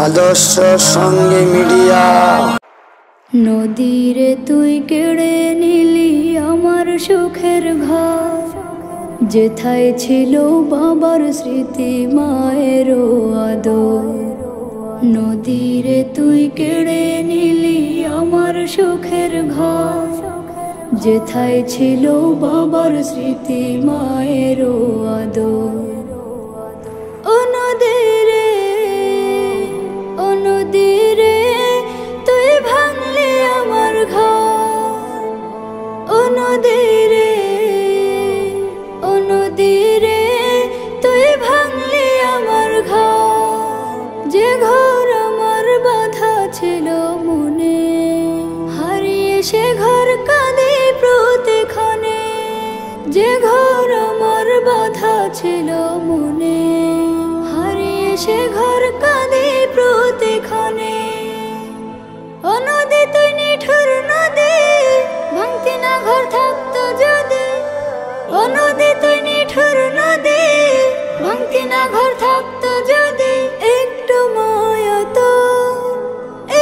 আদর্শ সঙ্গে মিডিয়া। নদীরে তুই কেড়ে নিলি আমার সুখের ঘর, যেথায় ছিল বাবার স্মৃতি মায়েরও আদর। নদীরে তুই কেড়ে নিলি আমার সুখের ঘর, যেথায় ছিল বাবার স্মৃতি মায়েরও আদর। ও নদীরে, ও নদীরে তুই ভাঙলি আমার ঘর। ও নদীরে, ও নদীরে তুই ভাঙলি আমার ঘর, যে ঘর আমার বাঁধা ছিল মনে, হারিয়ে সে ঘর কাঁদে প্রতিক্ষণে। যে ঘর আমার বাঁধা ছিল মনে, হারিয়ে সে ঘর কাঁদে প্রতিক্ষণে। ও নদী তুই নিঠুর নদী, ভাঙতি না ঘর থাকতো যদি। ও নদী তুই নিঠুর নদী, ভাঙতি না ঘর থাকতো যদি। একটু মায়া তোর,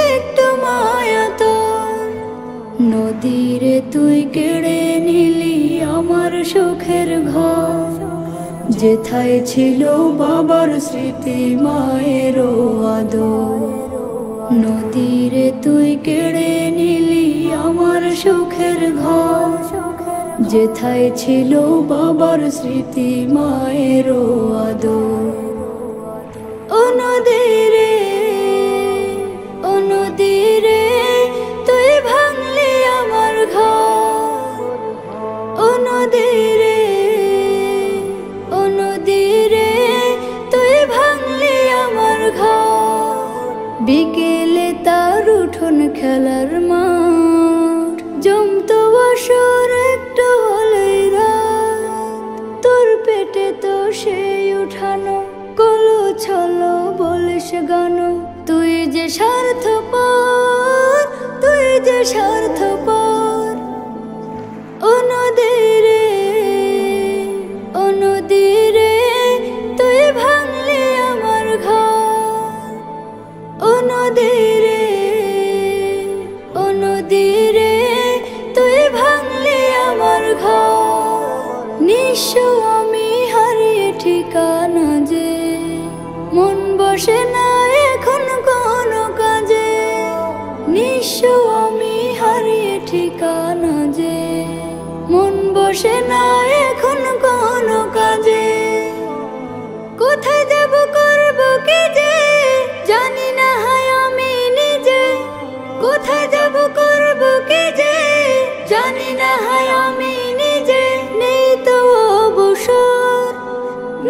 একটু মায়া তোর। নদীরে তুই কেড়ে নিলি আমার সুখের ঘর, যেথায় ছিল বাবার স্মৃতি মায়েরও আদর। নদীরে তুই কেড়ে নিলি আমার সুখের ঘর, যেথায় ছিল বাবার স্মৃতি মায়েরও আদর। ও নদীরে, ও নদীরে তুই ভাঙলি আমার ঘর। ও নদীরে, ও নদীরে তুই ভাঙলি আমার ঘর। বিকেলে তার উঠোন খেলার মাঠ, জমতো বছর একটু হলেই রাত। তোর পেটে তো সেই উঠানো কলো ছলো বলিস গানো। তুই যে স্বার্থপর, তুই যে স্বার্থপর। ও নদীরে, ও নদীরে তুই ভাঙলি আমার ঘর। ও নদীরে, ও নদীরে তুই ভাঙলি আমার ঘর। নিঃস্ব আমি হারিয়ে ঠিকানা যে, মন বসে না এখন কোনো কাজে। নিঃস্ব আমি হারিয়ে ঠিকানা যে, মন বসে না এখন কোনো কাজে। কোথায় যাব করব কি যে, জানি না হয় আমি নিজে। কোথায় যাব করব কি যে, জানি না হয় আমি নিজে। নেই তো অবসর,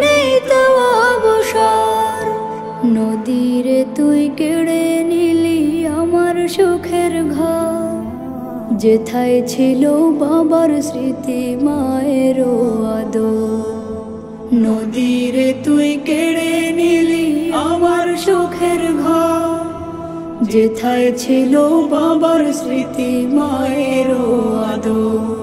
নেই তো অবসর। নদীরে তুই কেড়ে নিলি আমার সুখের ঘর, যেথায় ছিল বাবার স্মৃতি মায়েরও আদর। নদীরে তুই কেড়ে নিলি আমার সুখের ঘর, যেথায় ছিল বাবার স্মৃতি মায়েরও আদর।